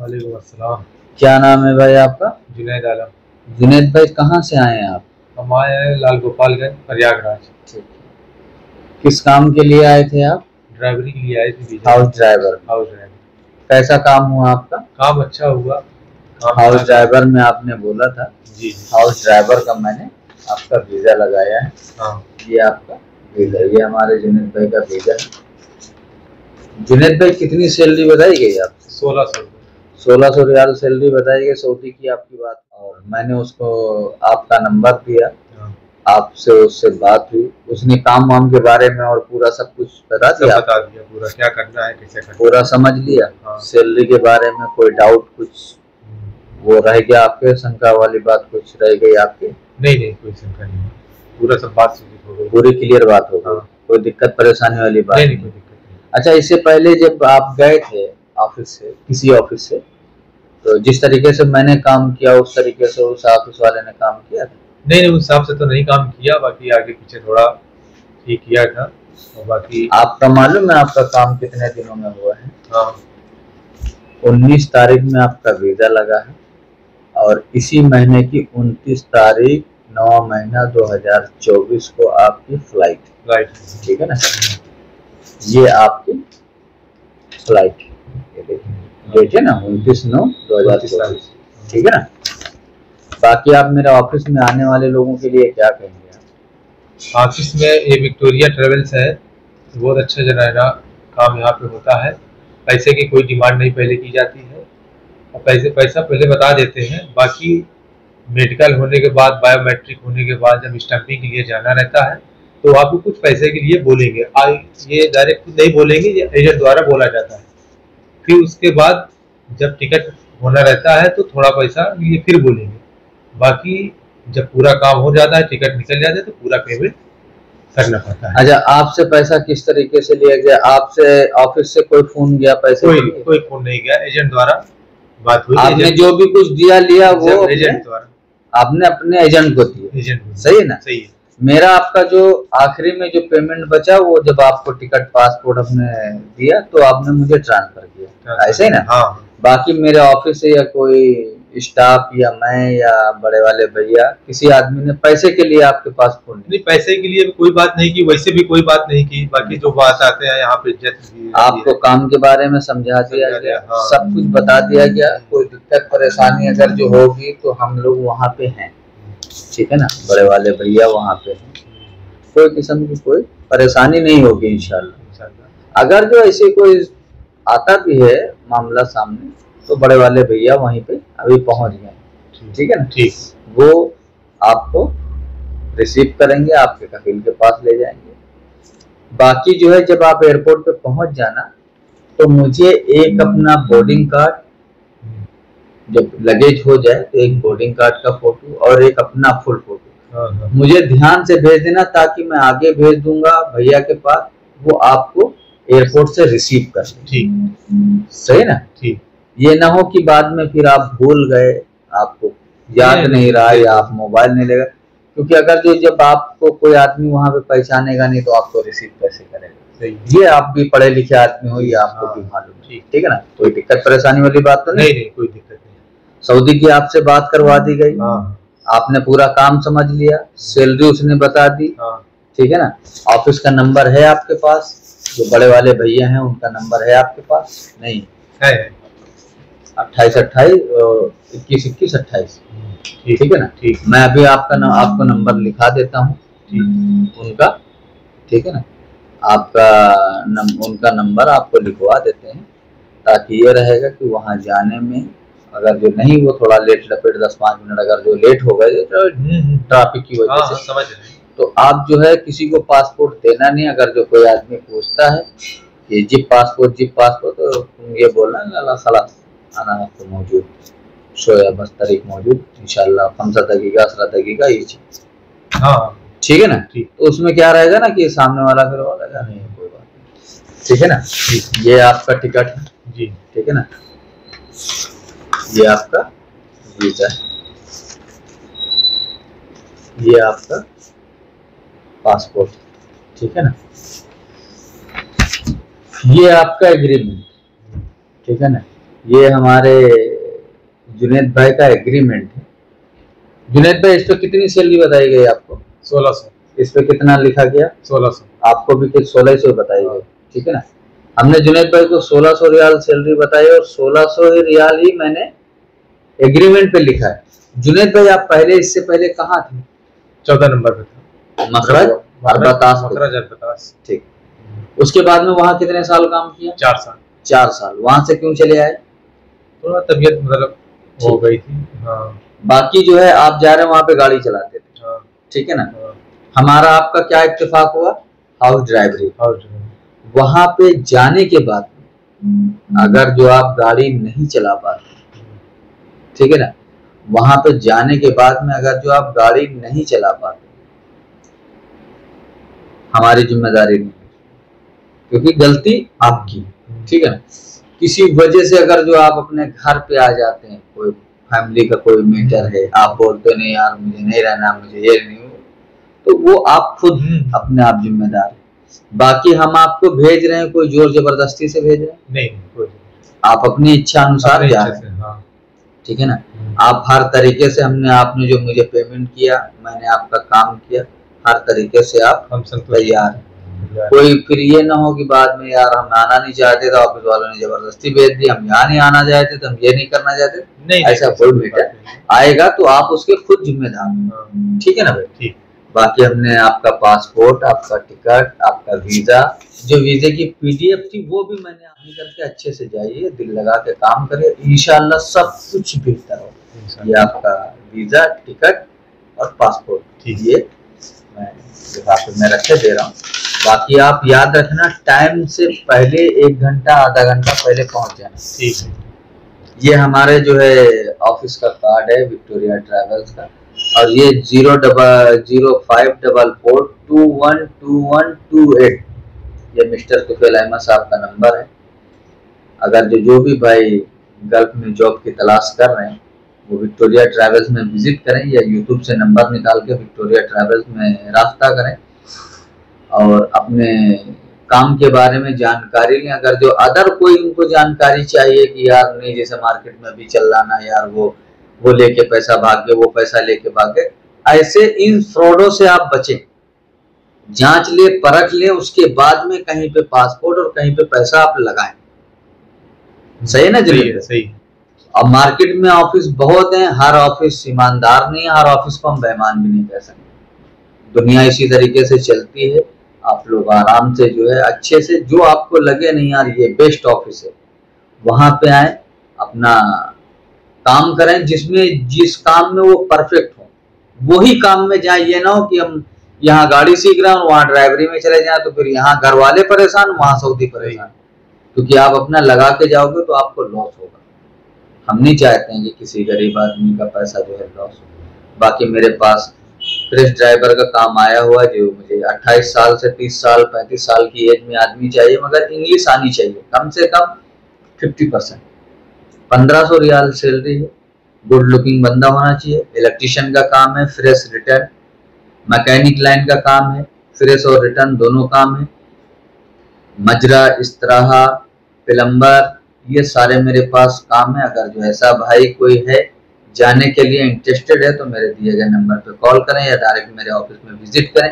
वालेकुम अस्सलाम। क्या नाम है भाई आपका? जुनैद आलम। जुनैद भाई, कहाँ से आए हैं आप? हम आए हैं लाल गोपालगंज प्रयागराज। ठीक है। किस काम के लिए आए थे आप? ड्राइवरी के लिए आए थे visa. House driver. House driver. कैसा काम हुआ आपका? काम अच्छा हुआ। हाउस ड्राइवर में आपने बोला था। जी। हाउस ड्राइवर का मैंने आपका वीजा लगाया है। हाँ। ये आपका वीजा, ये हमारे जुनैद भाई का वीजा है। जुनैद भाई, कितनी सैलरी बताई गई आपसे? 1600। 1600 रियाल सैलरी बताई गई। सऊदी की आपकी बात, और मैंने उसको आपका नंबर दिया। हाँ। आपसे उससे बात हुई, उसने काम वाम के बारे में और पूरा सब कुछ बता दिया। बता दिया पूरा, क्या करना है कैसे करना है पूरा समझ लिया। हाँ। सैलरी के बारे में कोई डाउट कुछ वो रह गया आपके? शंका वाली बात कुछ रह गई आपकी? नहीं, कोई शंका नहीं, पूरा सब बात हो गई, पूरी क्लियर बात हो गई। हाँ। कोई दिक्कत परेशानी वाली बात नहीं, कोई दिक्कत नहीं। अच्छा, इससे पहले जब आप गए थे ऑफिस से, किसी ऑफिस से, तो जिस तरीके से मैंने काम किया उस तरीके से उस ऑफिस वाले ने काम किया था? नहीं, उस हिसाब से तो नहीं काम किया, बाकी आगे पीछे थोड़ा ठीक किया था। और बाकी आपका मालूम है आपका काम कितने दिनों में हुआ है? हाँ। 19 तारीख में आपका वीजा लगा है, और इसी महीने की 29 तारीख 9 महीना 2024 को आपकी फ्लाइट। ठीक है ना? ये आपकी फ्लाइट डेट है ना, 29/9/2024। ठीक है ना? बाकी आप मेरे ऑफिस में आने वाले लोगों के लिए क्या कहेंगे? ऑफिस में ये विक्टोरिया ट्रेवल्स है, बहुत अच्छा जनाना काम यहाँ पे होता है। पैसे की कोई डिमांड नहीं पहले की जाती है, और पैसा पहले बता देते हैं। बाकी मेडिकल होने के बाद, बायोमेट्रिक होने के बाद जब स्टैंपिंग के लिए जाना रहता है तो आपको कुछ पैसे के लिए बोलेंगे। ये डायरेक्ट नहीं बोलेंगे, ये एजेंट द्वारा बोला जाता है। फिर उसके बाद जब टिकट होना रहता है तो थोड़ा पैसा ये फिर बोलेंगे। बाकी जब पूरा काम हो जाता है, टिकट निकल जाता है, तो पूरा पेमेंट करना पड़ता है। अच्छा, आपसे पैसा किस तरीके से लिया गया? आपसे ऑफिस से कोई फोन गया पैसे? कोई फोन नहीं गया, एजेंट द्वारा बात हुई। आपने जो भी कुछ दिया लिया वो एजेंट द्वारा आपने अपने एजेंट को दिया। सही है ना? सही है। मेरा आपका जो आखिरी में जो पेमेंट बचा, वो जब आपको टिकट पासपोर्ट आपने दिया तो आपने मुझे ट्रांसफर किया, ऐसे ही ना? हाँ। बाकी मेरे ऑफिस से या कोई स्टाफ या मैं या बड़े वाले भैया किसी आदमी ने पैसे के लिए आपके पास फोन नहीं, पैसे के लिए कोई बात नहीं की, वैसे भी कोई बात नहीं की। बाकी जो बात आते हैं यहाँ पे इज्जत आपको काम के बारे में समझा दिया गया। हाँ। सब कुछ बता दिया गया। कोई दिक्कत परेशानी अगर जो होगी तो हम लोग वहाँ पे हैं। ठीक है ना? बड़े वाले भैया वहाँ पे हैं, कोई किस्म की कोई परेशानी नहीं होगी इंशाल्लाह। अगर जो ऐसे कोई आता भी है मामला सामने तो बड़े वाले भैया वहीं पे अभी पहुंच गए। ठीक है ना? ठीक। वो आपको रिसीव करेंगे, आपके कफील के पास ले जाएंगे। बाकी जो है, जब आप एयरपोर्ट पे पहुंच जाना तो मुझे एक अपना बोर्डिंग कार्ड, जब लगेज हो जाए तो एक बोर्डिंग कार्ड का फोटो और एक अपना फुल फोटो मुझे ध्यान से भेज देना, ताकि मैं आगे भेज दूंगा भैया के पास, वो आपको एयरपोर्ट से रिसीव कर ले। ठीक, सही ना? ठीक। ये ना हो कि बाद में फिर आप भूल गए, आपको याद नहीं रहा या आप मोबाइल नहीं लेगा, क्योंकि अगर जो जब आपको कोई आदमी वहां पे पहचानेगा नहीं तो आपको रिसीव कैसे करेगा? ये आप भी पढ़े लिखे आदमी हो, ये आपको भी मालूम है। ठीक है ना? कोई दिक्कत परेशानी वाली बात तो नहीं? कोई दिक्कत नहीं। सऊदी की आपसे बात करवा दी गई। आपने पूरा काम समझ लिया, सैलरी उसने बता दी। ठीक है ना? ऑफिस का नंबर है आपके पास, जो बड़े वाले भैया हैं उनका नंबर है आपके पास? नहीं है। 2828 और 212128। ठीक है ना? ठीक। मैं अभी आपको नंबर लिखा देता हूँ उनका। ठीक है ना? उनका नंबर आपको लिखवा देते हैं, ताकि ये रहेगा कि वहाँ जाने में अगर जो नहीं, वो थोड़ा लेट लपेट 10-5 मिनट अगर जो लेट हो गए ट्रैफिक की वजह से, समझ रहे, तो आप जो है किसी को पासपोर्ट देना नहीं। अगर जो कोई आदमी पूछता है कि जिप पासपोर्ट, तो ये बोलना अल्लाह खलास आना आपको मौजूद, शोया बस तारीख मौजूद इंशाल्लाह 15 दकीका 18 दकीका ये चीज। हाँ, ठीक है ना? ठीक। तो उसमें क्या रहेगा ना कि सामने वाला फिर बोलेगा नहीं कोई बात नहीं। ठीक है ना? ये आपका टिकट है जी। ठीक है ना? ये आपका वीजा है, ये आपका पासपोर्ट। ठीक है ना? ये आपका एग्रीमेंट। ठीक है ना? ये हमारे जुनैद भाई का एग्रीमेंट है। जुनैद भाई, इस पे कितनी सैलरी बताई गई आपको? 1600। इस पे कितना लिखा गया? 1600। आपको भी कुछ 1600 बताई गई, ठीक है ना। हमने जुनैद भाई को 1600 रियाल सैलरी बताई और 1600 रियाल ही मैंने एग्रीमेंट पे लिखा है। जुनैद भाई, आप पहले इससे पहले कहाँ थे? 14 नंबर पे था, मखरज अरबातास। ठीक। उसके बाद में वहाँ कितने साल काम किया? 4 साल। 4 साल। वहां से क्यों चले आए? थोड़ा तबीयत मतलब हो गई थी। हाँ। बाकी जो है आप जा रहे हैं वहां पे गाड़ी चलाते थे, हाँ। ठीक है ना। हाँ। हमारा आपका क्या इत्तेफाक हुआ? हाउस ड्राइवरी। वहां पे जाने के बाद अगर जो आप गाड़ी नहीं चला पाते, ठीक है ना, वहां पे जाने के बाद में अगर जो आप गाड़ी नहीं चला पाते, हमारी जिम्मेदारी नहीं, क्योंकि गलती आपकी, ठीक है ना। किसी वजह से अगर जो आप अपने घर पे आ जाते हैं, कोई फैमिली का कोई मैटर है, आप बोलते नहीं यार मुझे नहीं रहना, मुझे ये नहीं, तो वो आप खुद अपने आप जिम्मेदार है। बाकी हम आपको भेज रहे हैं, कोई जोर जबरदस्ती से भेज रहे हैं नहीं, आप अपनी इच्छा अनुसार जा रहे हैं। हाँ। ठीक है ना। आप हर तरीके से आपने जो मुझे पेमेंट किया, मैंने आपका काम किया, हर तरीके से आप तैयार हैं। कोई फिर ये ना हो कि बाद में यार हम आना नहीं चाहते थे, ऑफिस वालों ने जबरदस्ती भेज दी, हम यहाँ नहीं आना चाहते थे, हम ये नहीं करना चाहते, नहीं, ऐसा कोई मैटर आएगा तो आप उसके खुद जिम्मेदार हैं, ठीक है ना भाई। ठीक। बाकी हमने आपका पासपोर्ट, आपका टिकट, आपका वीजा, जो वीजे की पीडीएफ थी वो भी मैंने आपने करके अच्छे से जाइए, दिल लगा के काम करिए, इंशाल्लाह सब कुछ बेहतर हो। ये आपका वीजा, टिकट और पासपोर्ट, ये मैं लिफाफे में रखे दे रहा हूँ। बाकी आप याद रखना, टाइम से पहले 1 घंटा आधा घंटा पहले पहुंच जाना। ठीक है। ये हमारे जो है ऑफिस का कार्ड है विक्टोरिया ट्रैवल्स का, और ये 00544212128 ये मिस्टर तुफैल अहमद साहब का नंबर है। अगर जो भी भाई गल्फ में जॉब की तलाश कर रहे हैं वो विक्टोरिया ट्रैवल्स में विजिट करें, या यूट्यूब से नंबर निकाल के विक्टोरिया ट्रैवल्स में रास्ता करें और अपने काम के बारे में जानकारी लें। अगर जो अदर कोई उनको जानकारी चाहिए कि यार नहीं, जैसे मार्केट में अभी चल रहा ना यार, वो लेके पैसा भागे, वो पैसा लेके भागे, ऐसे इन फ्रॉडों से आप बचें। जांच ले, परख ले, उसके बाद में कहीं पे पासपोर्ट और कहीं पे पैसा आप लगाएं। सही है ना जी? सही। अब मार्केट में ऑफिस बहुत हैं, हर ऑफिस ईमानदार नहीं है, हर ऑफिस को हम बेईमान भी नहीं कह सकते। दुनिया इसी तरीके से चलती है। आप लोग आराम से जो है अच्छे से, जो आपको लगे नहीं यार ये बेस्ट ऑफिस है, वहां पे आए, अपना काम करें, जिस काम में वो परफेक्ट हो वही काम में जाए। ये ना हो कि हम यहाँ गाड़ी सीख रहे हैं वहां ड्राइवरी में चले जाएं, तो फिर यहाँ घर वाले परेशान, वहां सऊदी परेशान, क्योंकि आप अपना लगा के जाओगे तो आपको लॉस होगा। हम नहीं चाहते हैं कि किसी गरीब आदमी का पैसा जो है लॉस हो। बाकी मेरे पास फ्रेश ड्राइवर का काम आया हुआ, जो मुझे 28 साल से 30 साल 35 साल की एज में आदमी चाहिए, मगर इंग्लिश आनी चाहिए कम से कम 50%। 1500 रियाल सैलरी है, गुड लुकिंग बंदा होना चाहिए। इलेक्ट्रिशियन का काम है, फ्रेश रिटर्न। मैकेनिक लाइन का काम है, फ्रेश और रिटर्न दोनों काम है। मजरा, इस्तराहा, प्लम्बर, ये सारे मेरे पास काम है। अगर जो ऐसा भाई कोई है जाने के लिए इंटरेस्टेड है तो मेरे दिए गए नंबर पे कॉल करें या डायरेक्ट मेरे ऑफिस में विजिट करें।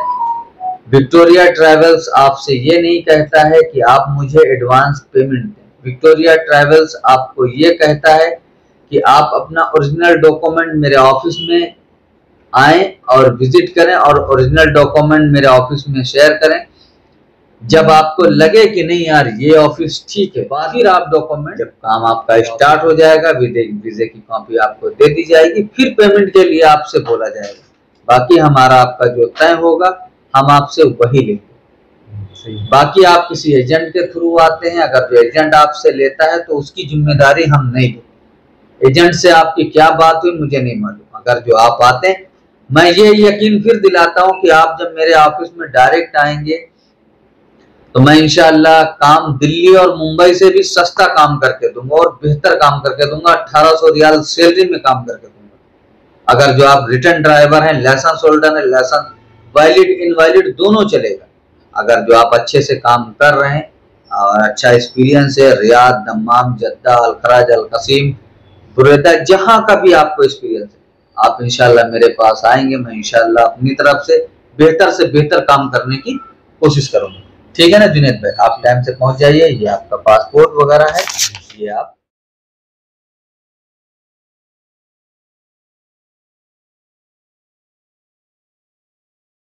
विक्टोरिया ट्रैवल्स आपसे ये नहीं कहता है कि आप मुझे एडवांस पेमेंट दें। विक्टोरिया ट्रैवल्स आपको ये कहता है कि आप अपना ओरिजिनल डॉक्यूमेंट मेरे ऑफिस में आए और विजिट करें और ओरिजिनल डॉक्यूमेंट मेरे ऑफिस में शेयर करें। जब आपको लगे कि नहीं यार ये ऑफिस ठीक है, फिर आप डॉक्यूमेंट, जब काम आपका स्टार्ट हो जाएगा, वीजे की कॉपी आपको दे दी जाएगी, फिर पेमेंट के लिए आपसे बोला जाएगा। बाकी हमारा आपका जो तय होगा हम आपसे वही लेंगे। बाकी आप किसी एजेंट के थ्रू आते हैं, अगर जो एजेंट आपसे लेता है तो उसकी जिम्मेदारी हम नहीं लेंगे। एजेंट से आपकी क्या बात हुई मुझे नहीं मालूम। अगर जो आप आते हैं, मैं ये यकीन फिर दिलाता हूँ कि आप जब मेरे ऑफिस में डायरेक्ट आएंगे तो मैं इंशाअल्लाह काम दिल्ली और मुंबई से भी सस्ता काम करके दूंगा और बेहतर काम करके दूंगा। 1800 रियाल सैलरी में काम करके दूंगा। अगर जो आप रिटर्न ड्राइवर हैं, लाइसेंस होल्डर है, लाइसेंस वैलिड इनवैलिड दोनों चलेगा। अगर जो आप अच्छे से काम कर रहे हैं, और अच्छा एक्सपीरियंस है। रियाद, दम्माम, जद्दा, अल-खराज, अल-कसीम, बुरेदा, जहाँ का भी आपको एक्सपीरियंस है आप इंशाल्लाह मेरे पास आएंगे, मैं इंशाल्लाह अपनी तरफ से बेहतर काम करने की कोशिश करूंगा। ठीक है ना जुनैद भाई, आप टाइम से पहुंच जाइए। ये आपका पासपोर्ट वगैरह है, ये आप